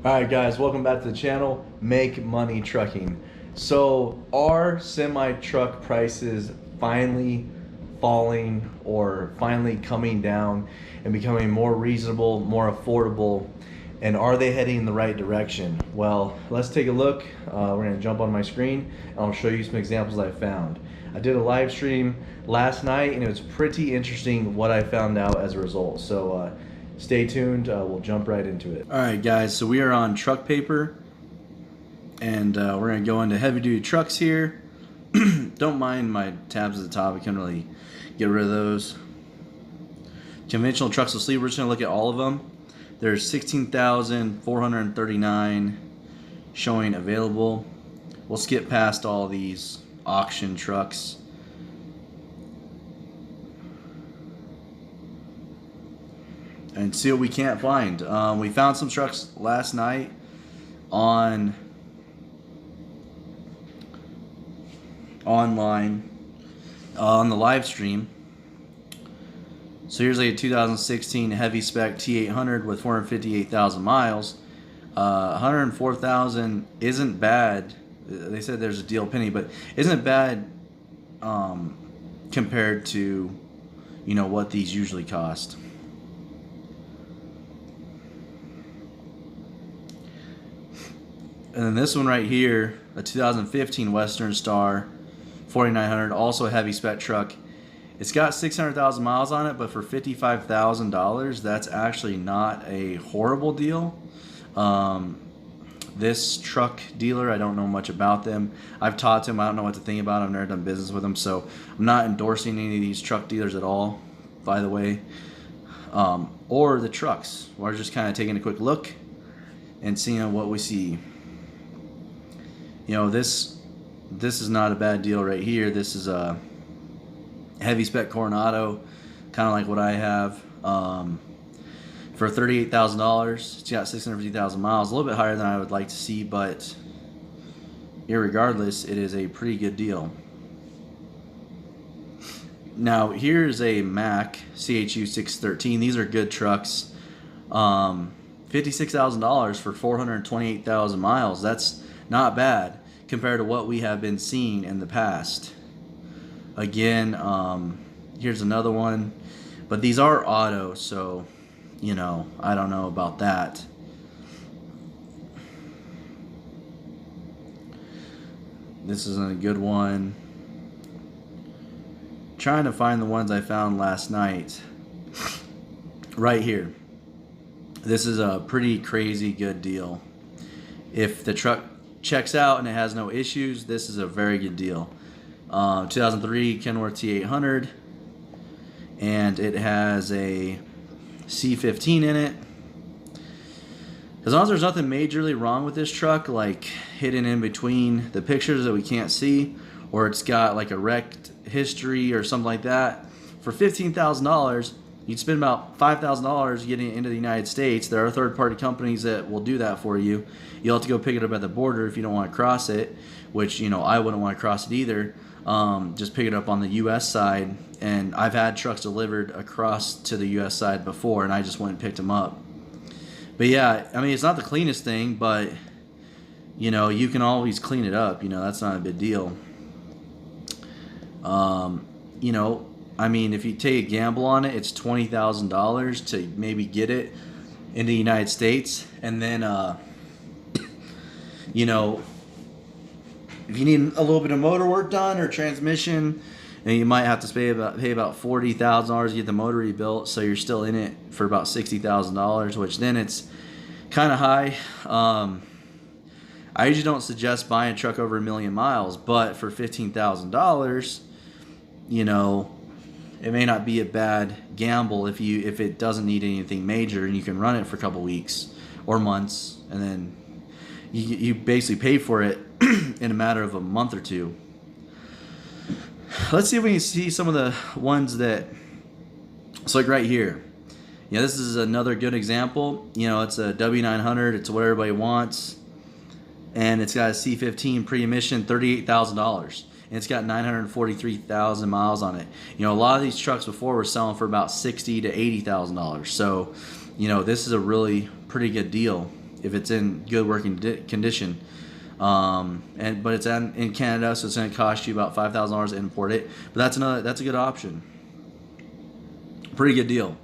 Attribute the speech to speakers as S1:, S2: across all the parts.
S1: Alright guys, welcome back to the channel, Make Money Trucking. So are semi-truck prices finally falling or finally coming down and becoming more reasonable, more affordable, and are they heading in the right direction? Well, let's take a look. We're going to jump on my screen and I'll show you some examples I found. I did a live stream last night and it was pretty interesting what I found out as a result. So stay tuned, we'll jump right into it. Alright guys, so we are on truck paper and we're going to go into heavy duty trucks here. Don't mind my tabs at the top, I can't really get rid of those. Conventional trucks with sleeve, we're just going to look at all of them. There's 16,439 showing available. We'll skip past all these auction trucks. And see what we can't find. We found some trucks last night online on the live stream. So here's like a 2016 heavy spec T800 with 458,000 miles. 104,000 isn't bad. They said there's a deal penny, but isn't bad compared to, you know, what these usually cost. And then this one right here, a 2015 Western Star 4900, also a heavy spec truck. It's got 600,000 miles on it, but for $55,000, that's actually not a horrible deal. This truck dealer, I don't know much about them. I've talked to him, I don't know what to think about him. I've never done business with him, so I'm not endorsing any of these truck dealers at all, by the way. Or the trucks. We're just kind of taking a quick look and seeing what we see. You know, this is not a bad deal right here. This is a heavy spec Coronado, kind of like what I have, for $38,000. It's got 650,000 miles, a little bit higher than I would like to see, but irregardless, it is a pretty good deal. Now here's a Mack CHU 613. These are good trucks. $56,000 for 428,000 miles. That's not bad compared to what we have been seeing in the past. Again, here's another one, but these are auto, so you know, I don't know about that. This isn't a good one. Trying to find the ones I found last night. Right here. This is a pretty crazy good deal. If the truck checks out and it has no issues, this is a very good deal. 2003 Kenworth T800, and it has a C15 in it. As long as there's nothing majorly wrong with this truck, like hidden in between the pictures that we can't see, or it's got like a wrecked history or something like that, for $15,000, you'd spend about $5,000 getting it into the United States. There are third-party companies that will do that for you. You'll have to go pick it up at the border if you don't want to cross it, which, you know, I wouldn't want to cross it either. Just pick it up on the U.S. side, and I've had trucks delivered across to the U.S. side before, and I just went and picked them up. But yeah, I mean, it's not the cleanest thing, but, you know, you can always clean it up. You know, that's not a big deal. You know, I mean, if you take a gamble on it, it's $20,000 to maybe get it in the United States. And then, you know, if you need a little bit of motor work done or transmission, and you might have to pay about $40,000 to get the motor rebuilt, so you're still in it for about $60,000, which then it's kind of high. I usually don't suggest buying a truck over 1 million miles, but for $15,000, you know, it may not be a bad gamble if it doesn't need anything major, and you can run it for a couple weeks or months, and then you basically pay for it in a matter of a month or two. Let's see if we can see some of the ones that, it's like right here. Yeah, this is another good example. You know, it's a W900. It's what everybody wants, and it's got a C15 pre-emission, $38,000. And it's got 943,000 miles on it. You know, a lot of these trucks before were selling for about $60,000 to $80,000. So, you know, this is a really pretty good deal. if it's in good working condition. But it's in Canada, so it's going to cost you about $5,000 to import it. But that's a good option. Pretty good deal.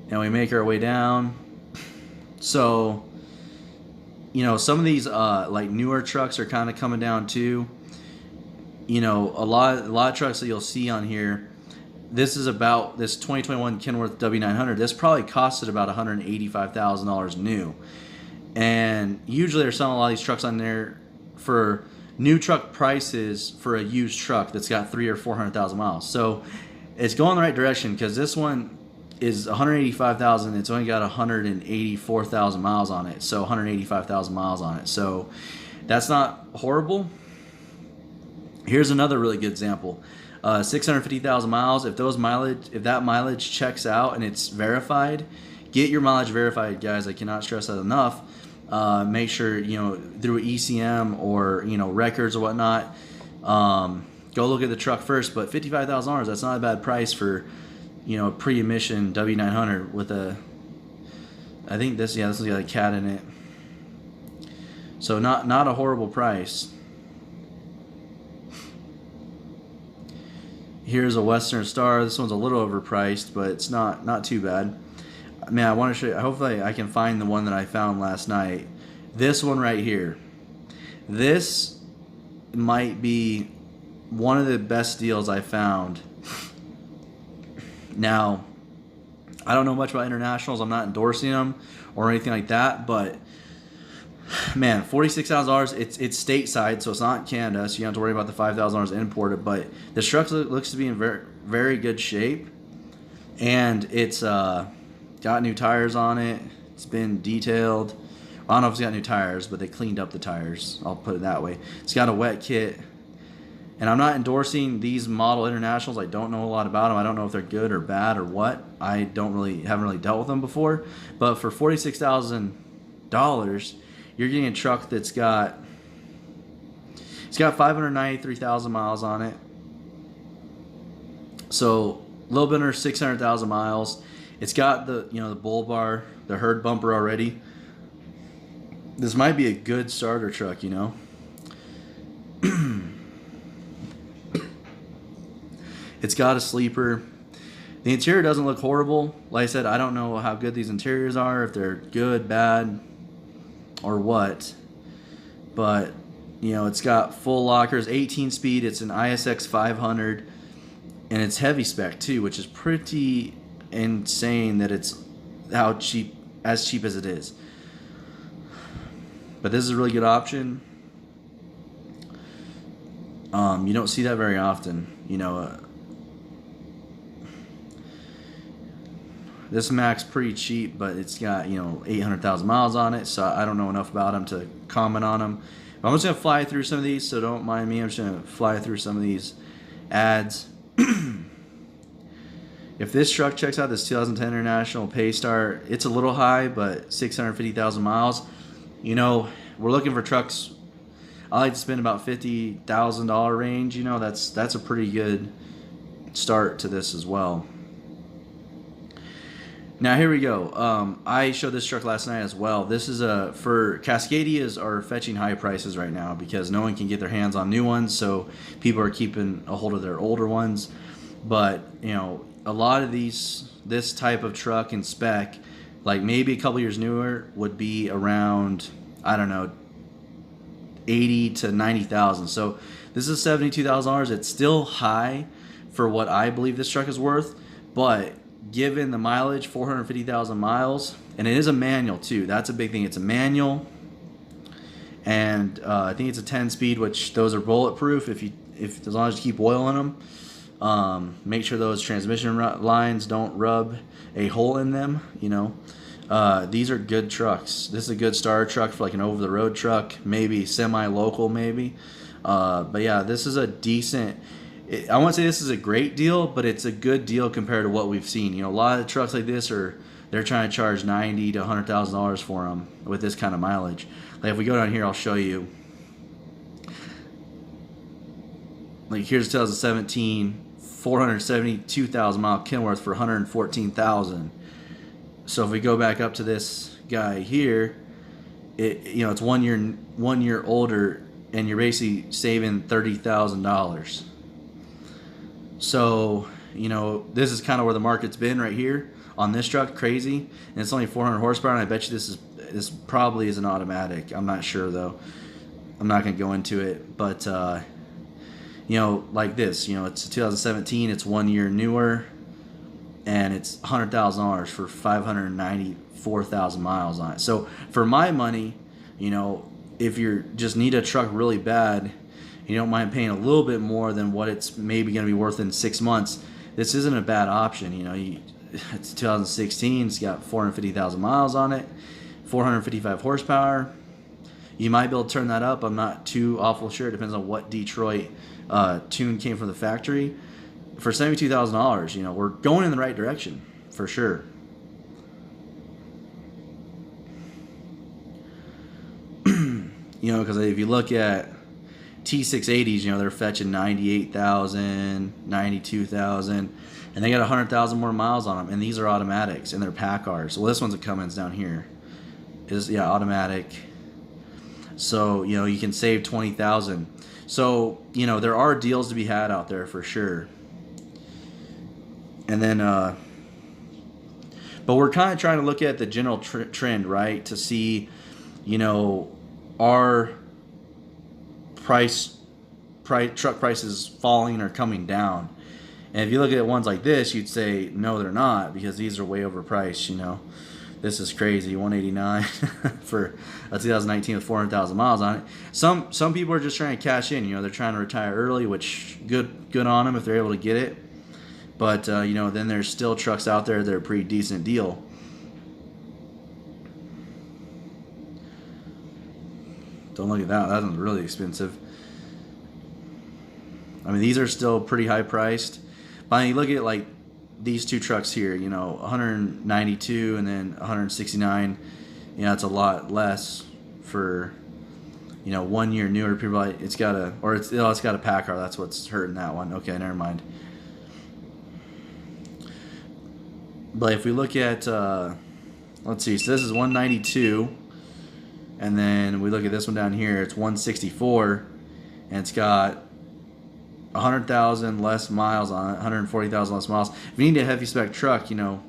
S1: And we make our way down. So, some of these like newer trucks are kind of coming down too. A lot of trucks that you'll see on here. This is about this 2021 Kenworth W900. This probably costed about $185,000 new. And usually they're selling a lot of these trucks on there for new truck prices for a used truck that's got 300,000 or 400,000 miles. So it's going the right direction, because this one is 185,000. It's only got 184,000 miles on it. So 185,000 miles on it. So that's not horrible. Here's another really good example. 650,000 miles. If that mileage checks out and it's verified, get your mileage verified, guys. I cannot stress that enough. Make sure, through ECM or, records or whatnot, go look at the truck first. But $55,000, that's not a bad price for, a pre-emission W900 with I think this one's got a cat in it. So not a horrible price. Here's a Western Star. This one's a little overpriced, but it's not too bad. Man, I want to show you. Hopefully I can find the one that I found last night. This one right here. This might be one of the best deals I found. Now, I don't know much about internationals. I'm not endorsing them or anything like that, but man, $46,000. It's stateside, so it's not in Canada, so you don't have to worry about the $5,000 imported. But this truck looks to be in very, very good shape, and it's got new tires on it. It's been detailed. I don't know if it's got new tires, but they cleaned up the tires. I'll put it that way. It's got a wet kit. And I'm not endorsing these model internationals. I don't know a lot about them. I don't know if they're good or bad or what. I haven't really dealt with them before. But for $46,000, you're getting a truck it's got 593,000 miles on it. So a little bit under 600,000 miles. It's got the bull bar, the herd bumper already. This might be a good starter truck, It's got a sleeper. The interior doesn't look horrible. Like I said, I don't know how good these interiors are, if they're good, bad, or what. But, it's got full lockers, 18 speed. It's an ISX 500. And it's heavy spec too, which is pretty insane that it's as cheap as it is. But this is a really good option. You don't see that very often. This Mac's pretty cheap, but it's got 800,000 miles on it, so I don't know enough about them to comment on them. But I'm just gonna fly through some of these, so don't mind me. I'm just gonna fly through some of these ads. If this truck checks out, this 2010 International Paystar, it's a little high, but 650,000 miles. We're looking for trucks. I like to spend about $50,000 range. That's a pretty good start to this as well. Now here we go. I showed this truck last night as well. This is for Cascadias are fetching high prices right now because no one can get their hands on new ones, so people are keeping a hold of their older ones. But a lot of this type of truck and spec, like maybe a couple years newer, would be around, I don't know, 80 to 90,000. So this is $72,000. It's still high for what I believe this truck is worth, but given the mileage, 450,000 miles, and it is a manual too. That's a big thing. It's a manual, and I think it's a 10-speed, which those are bulletproof if as long as you keep oil in them. Make sure those transmission lines don't rub a hole in them. These are good trucks. This is a good starter truck for like an over-the-road truck, maybe semi-local, maybe. But yeah, this is a decent. I won't say this is a great deal, but it's a good deal compared to what we've seen. A lot of trucks like this they're trying to charge $90,000 to $100,000 for them with this kind of mileage. Like if we go down here, I'll show you. Like here's 2017, 472,000 mile Kenworth for $114,000. So if we go back up to this guy here, it's 1 year older, and you're basically saving $30,000. So, this is kind of where the market's been right here on this truck. Crazy, and it's only 400 horsepower, and I bet you this probably is an automatic. I'm not sure though. I'm not going to go into it, but like this, it's a 2017. It's 1 year newer, and it's $100,000 for 594,000 miles on it. So for my money, if you just need a truck really bad, you don't mind paying a little bit more than what it's maybe going to be worth in 6 months, this isn't a bad option. It's 2016. It's got 450,000 miles on it, 455 horsepower. You might be able to turn that up. I'm not too awful sure. It depends on what Detroit tune came from the factory. For $72,000, we're going in the right direction for sure. Because if you look at T680s, they're fetching 98,000, 92,000, and they got 100,000 more miles on them. And these are automatics, and they're Packards. Well, this one's a Cummins down here. Automatic. So you can save 20,000. So there are deals to be had out there for sure. And then, but we're kind of trying to look at the general trend, right, to see, are truck prices falling or coming down. And if you look at ones like this, you'd say no, they're not, because these are way overpriced. This is crazy, $189 for a 2019 with 400,000 miles on it. Some people are just trying to cash in. They're trying to retire early, which good on them if they're able to get it. But then there's still trucks out there that are a pretty decent deal. Don't look at that. That one's really expensive. I mean, these are still pretty high priced. But you look at like these two trucks here, 192 and then 169. It's a lot less for 1 year newer. People like it's got a Packard. That's what's hurting that one. Okay, never mind. But if we look at let's see, so this is 192, and then we look at this one down here, it's 164, and it's got 100,000 less miles on it, 140,000 less miles. If you need a heavy spec truck, you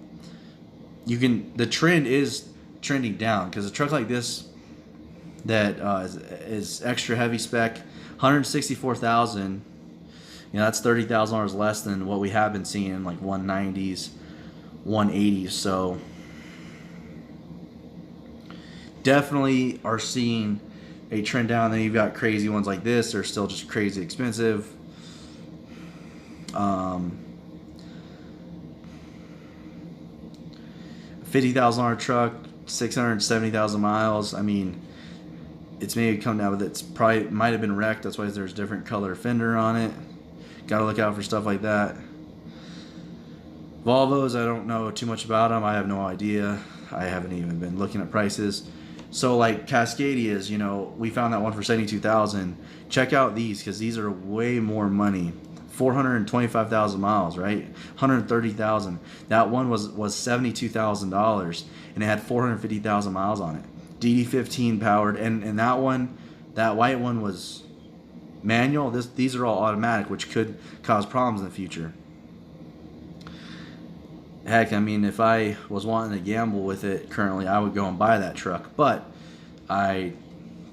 S1: can. The trend is trending down, because a truck like this that is extra heavy spec, 164,000. That's $30,000 less than what we have been seeing, like 190s, 180s. So definitely are seeing a trend down. Then you've got crazy ones like this. They're still just crazy expensive. $50,000 truck, 670,000 miles. I mean, it's maybe come down, but it's probably might have been wrecked. That's why there's different color fender on it. Got to look out for stuff like that. Volvos, I don't know too much about them. I have no idea. I haven't even been looking at prices. So like Cascadias, we found that one for $72,000. Check out these, because these are way more money. 425,000 miles, right? 130,000. That one was $72,000, and it had 450,000 miles on it. DD15 powered, and that one, that white one was manual. These are all automatic, which could cause problems in the future. Heck, I mean, if I was wanting to gamble with it currently, I would go and buy that truck. But I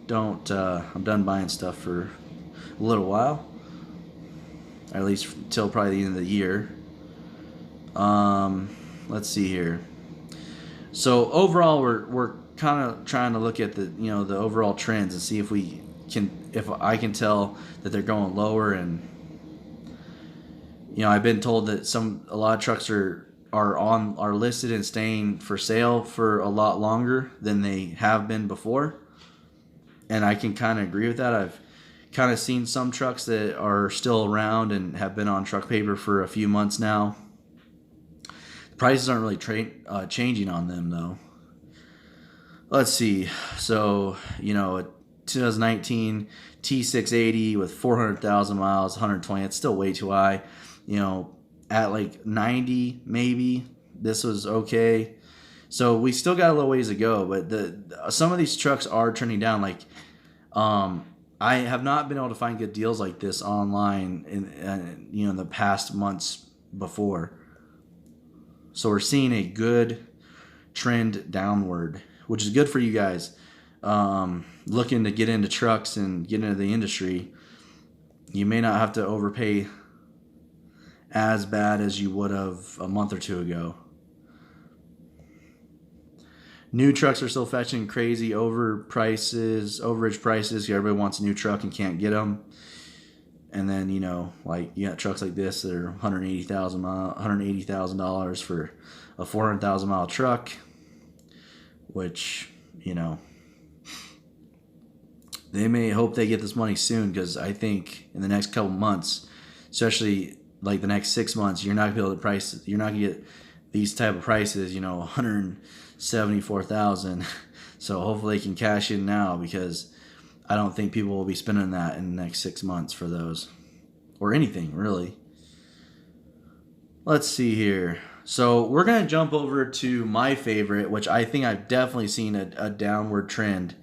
S1: don't. I'm done buying stuff for a little while, or at least until probably the end of the year. Let's see here. So overall, we're kind of trying to look at the overall trends and see if I can tell that they're going lower. And I've been told that a lot of trucks are listed and staying for sale for a lot longer than they have been before, and I can kind of agree with that. I've kind of seen some trucks that are still around and have been on truck paper for a few months now. The prices aren't really changing on them though. Let's see. So a 2019 T680 with 400,000 miles, 120. It's still way too high. At like 90 maybe, this was okay. So we still got a little ways to go, but some of these trucks are trending down. Like, I have not been able to find good deals like this online in the past months before. So we're seeing a good trend downward, which is good for you guys looking to get into trucks and get into the industry. You may not have to overpay as bad as you would have a month or two ago. New trucks are still fetching crazy overage prices. Everybody wants a new truck and can't get them. And then, like you got trucks like this that are $180,000 for a 400,000 mile truck, which, they may hope they get this money soon, because I think in the next couple months, especially like the next 6 months, you're not gonna be able to price. You're not gonna get these type of prices. 174,000. So hopefully they can cash in now, because I don't think people will be spending that in the next 6 months for those, or anything really. Let's see here. So we're gonna jump over to my favorite, which I think I've definitely seen a downward trend.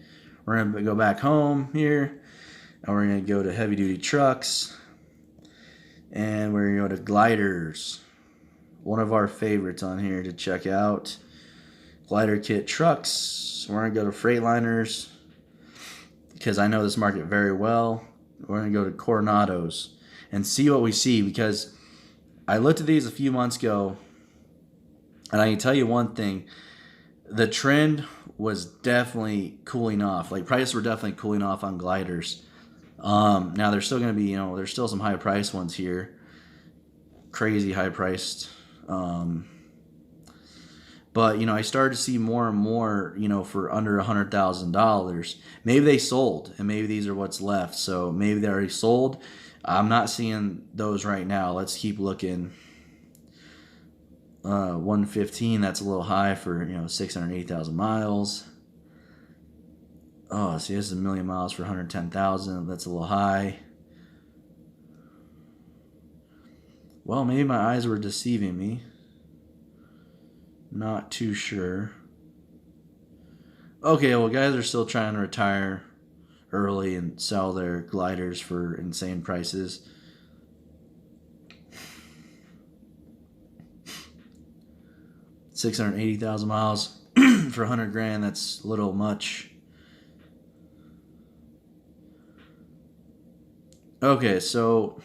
S1: We're going to go back home here, and we're going to go to heavy-duty trucks, and we're going to go to gliders. One of our favorites on here to check out. Glider kit trucks. We're going to go to Freightliners, because I know this market very well. We're going to go to Coronados and see what we see, because I looked at these a few months ago, and I can tell you one thing. The trend was definitely cooling off. Like, prices were definitely cooling off on gliders. Now there's still going to be, there's still some high priced ones here. Crazy high priced. But, I started to see more and more, for under $100,000. Maybe they sold, and maybe these are what's left. So maybe they already sold. I'm not seeing those right now. Let's keep looking. 115, that's a little high for 680,000 miles. Oh, see, this is 1,000,000 miles for 110,000. That's a little high. Well, maybe my eyes were deceiving me. Not too sure. Okay, well, guys are still trying to retire early and sell their gliders for insane prices. $680,000 miles for 100 grand. That's a little much. Okay, so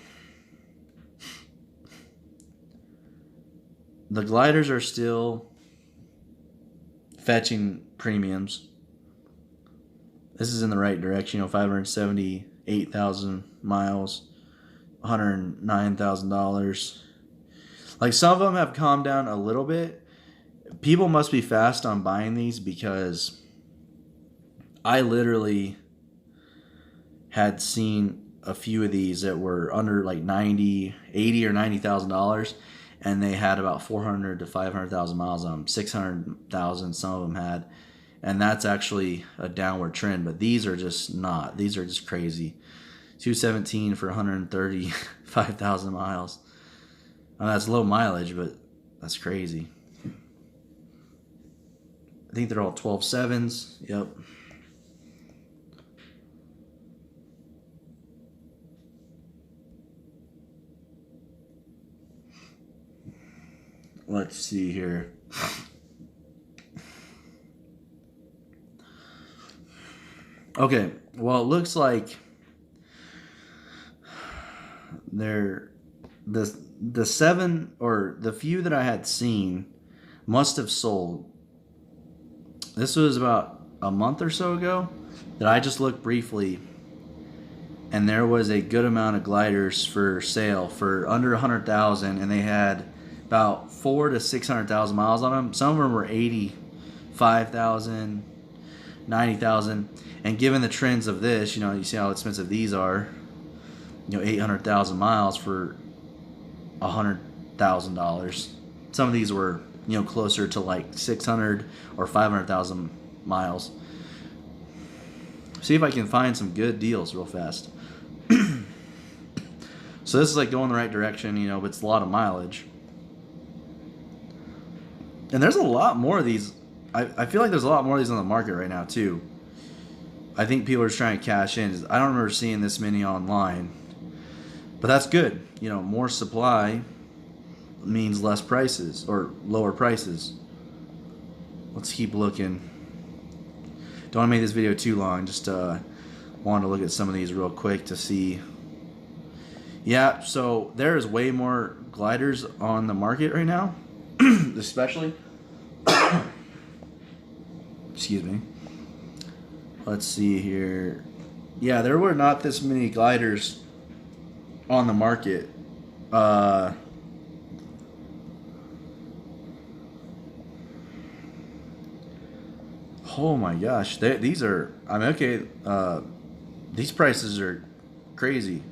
S1: the gliders are still fetching premiums. This is in the right direction. 578,000 miles, $109,000. Like, some of them have calmed down a little bit. People must be fast on buying these, because I literally had seen a few of these that were under like $80,000 or $90,000, and they had about 400 to 500,000 miles on them. 600,000 some of them had, and that's actually a downward trend. But these are just not. These are just crazy. 217 for 135,000 miles. That's low mileage, but that's crazy. I think they're all 12.7s. Yep. Let's see here. Okay, well, it looks like the seven, or the few that I had seen, must have sold. This was about a month or so ago that I just looked briefly, and there was a good amount of gliders for sale for under 100,000, and they had about 400,000 to 600,000 miles on them. Some of them were 85,000, 90,000, and given the trends of this, you see how expensive these are. 800,000 miles for $100,000. Some of these were closer to like 600 or 500,000 miles. See if I can find some good deals real fast. So this is like going the right direction, but it's a lot of mileage. And there's a lot more of these I feel like there's a lot more of these on the market right now too. I think people are just trying to cash in. I don't remember seeing this many online, but that's good. You know, more supply means less prices or lower prices. Let's keep looking. Don't want to make this video too long. Just wanted to look at some of these real quick to see. Yeah, so there's way more gliders on the market right now, especially. Excuse me. Let's see here. Yeah, there were not this many gliders on the market. Oh my gosh, these are. I mean, okay. These prices are crazy.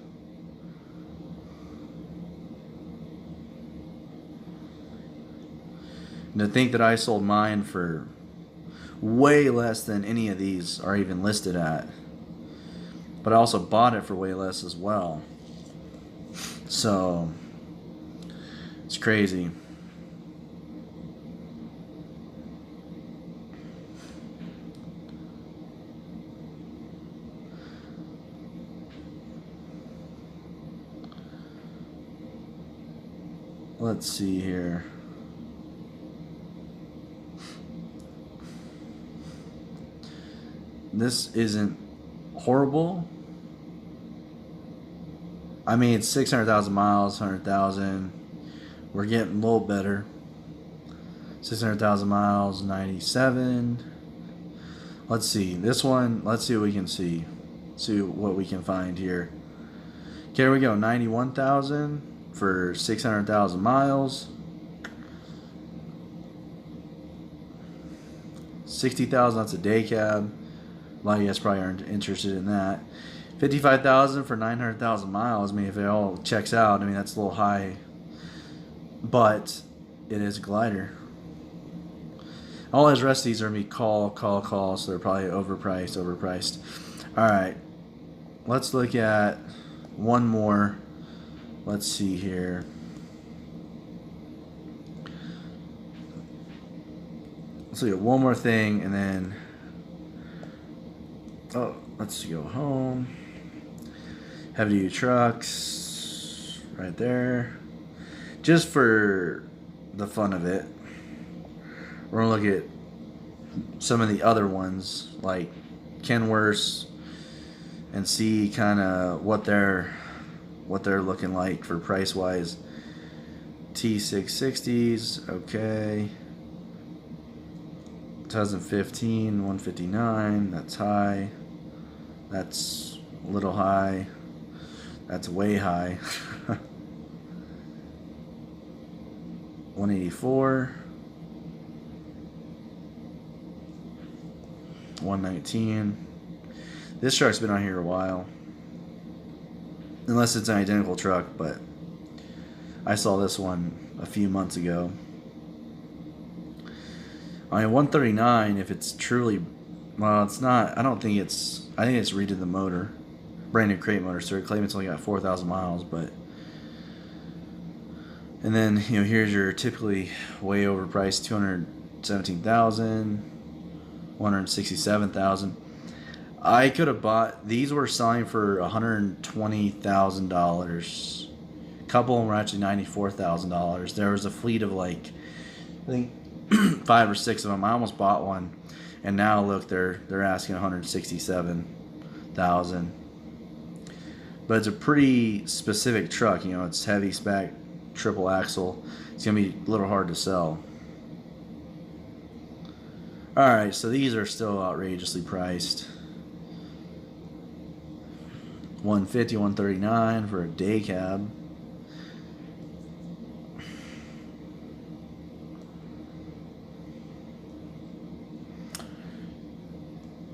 S1: And to think that I sold mine for way less than any of these are even listed at. But I also bought it for way less as well. So it's crazy. Let's see here. This isn't horrible. I mean, it's 600,000 miles, 100,000. We're getting a little better. 600,000 miles, 97. Let's see. This one, let's see what we can see. See what we can find here. Okay, here we go. 91,000 for 600,000 miles. 60,000, that's a day cab. A lot of you guys probably aren't interested in that. 55,000 for 900,000 miles. I mean, if it all checks out, I mean, that's a little high. But it is a glider. All those rest of these are going to be call, so they're probably overpriced. All right. Let's look at one more. Let's see here. Let's look at one more thing, and then... Oh, let's go home. Heavy duty trucks, right there. Just for the fun of it, we're gonna look at some of the other ones like Kenworth and see kind of what they're looking like for price wise. T660s, okay. 2015, 159, that's high. That's a little high. That's way high. 184. 119. This truck's been on here a while. Unless it's an identical truck, but I saw this one a few months ago. I mean, 139, if it's truly... Well, it's not... I think it's redid the motor. Brand new crate motor, so they claim it's only got 4,000 miles, but... And then, you know, here's your typically way overpriced 217,000, 167,000. I could have bought... These were selling for $120,000. A couple of them were actually $94,000. There was a fleet of like... I think 5 or 6 of them. I almost bought one, and now look, they're asking 167,000. But it's a pretty specific truck. You know, it's heavy spec, triple axle. It's gonna be a little hard to sell. All right, so these are still outrageously priced. 150, 139 for a day cab.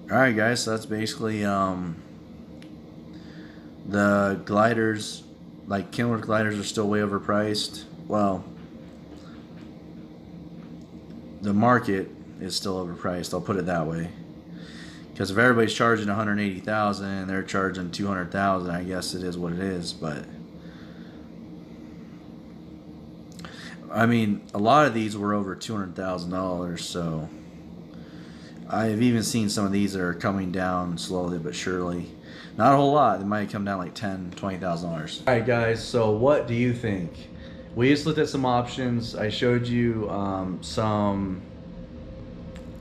S1: Alright guys, so that's basically the gliders. Like Kenworth gliders are still way overpriced. Well, the market is still overpriced, I'll put it that way. Because if everybody's charging 180,000 and they're charging 200,000, I guess it is what it is. But I mean, a lot of these were over $200,000, so I've even seen some of these that are coming down slowly but surely. Not a whole lot. They might come down like $10,000-$20,000. All right, guys. So what do you think? We just looked at some options. I showed you some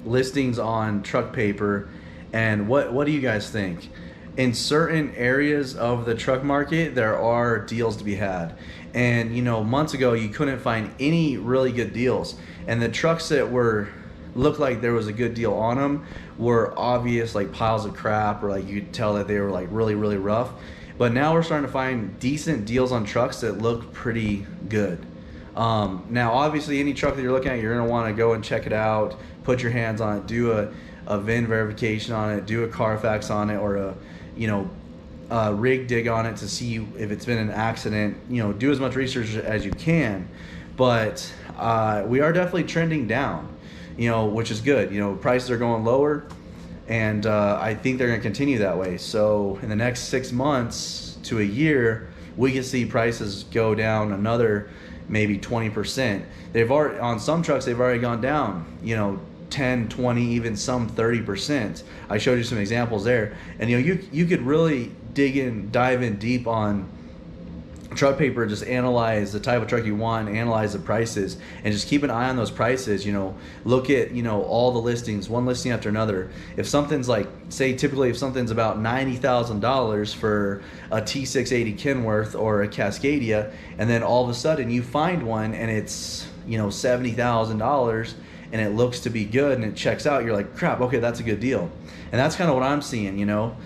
S1: listings on truck paper, and what do you guys think? In certain areas of the truck market, there are deals to be had, and you know, months ago you couldn't find any really good deals, and the trucks that looked like there was a good deal on them were obvious like piles of crap, or like you could tell that they were like really rough. But now we're starting to find decent deals on trucks that look pretty good. Now obviously any truck that you're looking at, you're going to want to go and check it out, put your hands on it, do a VIN verification on it, do a Carfax on it, or a rig dig on it to see if it's been an accident. You know, do as much research as you can. But we are definitely trending down, you know, which is good. You know, prices are going lower, and I think they're going to continue that way. So in the next 6 months to a year, we can see prices go down another maybe 20%. They've already, on some trucks, they've already gone down, you know, 10, 20, even some 30%. I showed you some examples there, and you know, you could really dive in deep on truck paper, just analyze the type of truck you want, analyze the prices, and just keep an eye on those prices. You know, look at, you know, all the listings, one listing after another. If something's like, say typically if something's about $90,000 for a T680 Kenworth or a Cascadia, and then all of a sudden you find one and it's, you know, $70,000 and it looks to be good and it checks out, you're like, crap, okay, that's a good deal. And that's kind of what I'm seeing, you know.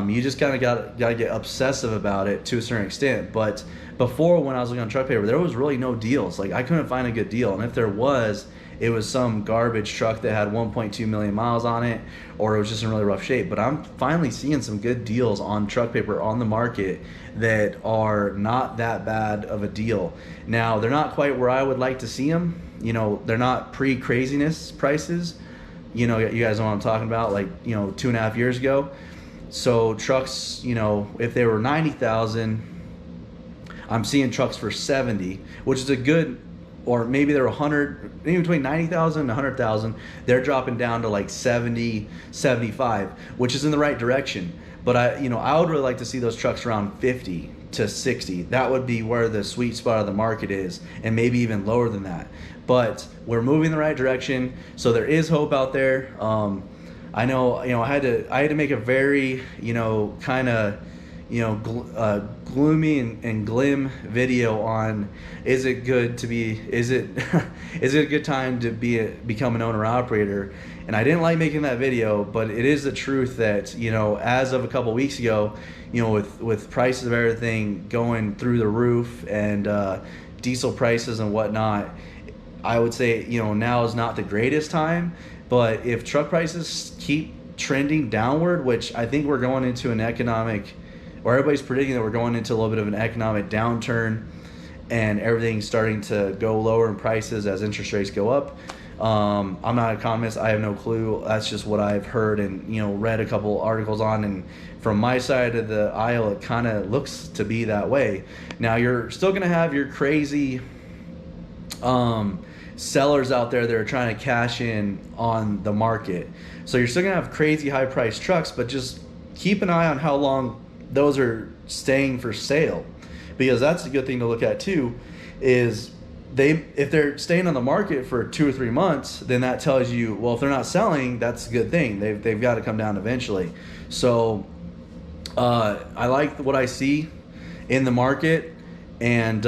S1: You just kind of got to get obsessive about it to a certain extent. But before, when I was looking on truck paper, there was really no deals. Like, I couldn't find a good deal, and if there was, it was some garbage truck that had 1.2 million miles on it, or it was just in really rough shape. But I'm finally seeing some good deals on truck paper on the market that are not that bad of a deal. Now, they're not quite where I would like to see them. You know, they're not pre-craziness prices. You know, you guys know what I'm talking about, like, you know, 2.5 years ago. So trucks, you know, if they were 90,000, I'm seeing trucks for 70, which is a good, or maybe they're 100, maybe between 90,000 and 100,000, they're dropping down to like 70, 75, which is in the right direction. But I would really like to see those trucks around 50 to 60. That would be where the sweet spot of the market is, and maybe even lower than that. But we're moving in the right direction, so there is hope out there. I know, you know, I had to make a very, you know, kind of, you know, gloomy and glim video on, is it good to be, is it is it a good time to become an owner operator? And I didn't like making that video, but it is the truth that, you know, as of a couple weeks ago, you know, with prices of everything going through the roof, and diesel prices and whatnot, I would say, you know, now is not the greatest time. But if truck prices keep trending downward, which I think we're going into an economic, or everybody's predicting that we're going into a little bit of an economic downturn, and everything's starting to go lower in prices as interest rates go up. I'm not an economist. I have no clue. That's just what I've heard and, you know, read a couple articles on. And from my side of the aisle, it kind of looks to be that way. Now, you're still going to have your crazy sellers out there that are trying to cash in on the market. So you're still going to have crazy high priced trucks, but just keep an eye on how long those are staying for sale, because that's a good thing to look at too. Is if they're staying on the market for 2 or 3 months, then that tells you, well, if they're not selling, that's a good thing. They've got to come down eventually. So I like what I see in the market, and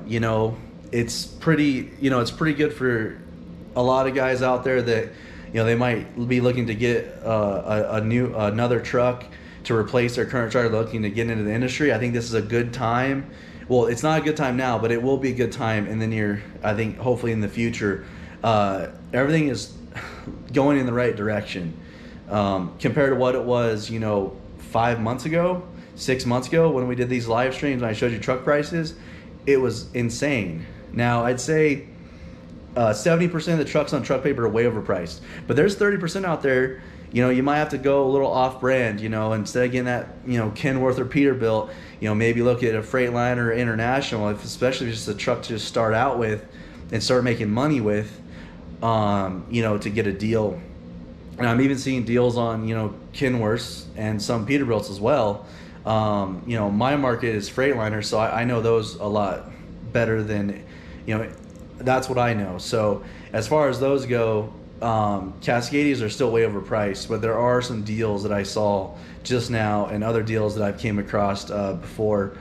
S1: you know, it's pretty good for a lot of guys out there that, you know, they might be looking to get another truck to replace their current truck, looking to get into the industry. I think this is a good time. Well, it's not a good time now, but it will be a good time in the near, I think, hopefully in the future. Everything is going in the right direction compared to what it was, you know, 5 months ago, 6 months ago when we did these live streams and I showed you truck prices. It was insane. Now, I'd say 70% of the trucks on truck paper are way overpriced, but there's 30% out there. You know, you might have to go a little off-brand. You know, instead of getting that, you know, Kenworth or Peterbilt, you know, maybe look at a Freightliner or International, especially if it's just a truck to just start out with and start making money with, you know, to get a deal And I'm even seeing deals on, Kenworths and some Peterbilts as well. My market is Freightliner, so I know those a lot better than, that's what I know. So as far as those go, Cascadies are still way overpriced, but there are some deals that I saw just now and other deals that I've came across before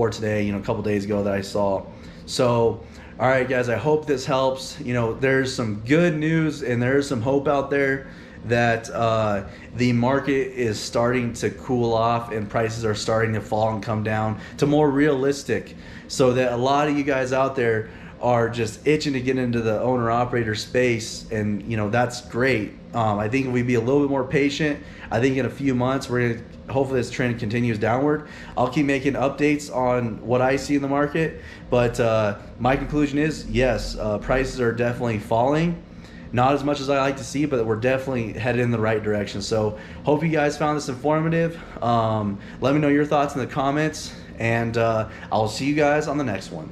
S1: today, a couple days ago that I saw. So, all right, guys, I hope this helps. There's some good news and there's some hope out there that the market is starting to cool off and prices are starting to fall and come down to more realistic, so that a lot of you guys out there are just itching to get into the owner-operator space, and that's great. I think if we be a little bit more patient, I think in a few months we're gonna hopefully this trend continues downward. I'll keep making updates on what I see in the market, but my conclusion is yes, prices are definitely falling. Not as much as I like to see, but we're definitely headed in the right direction. So hope you guys found this informative. Let me know your thoughts in the comments, and I'll see you guys on the next one.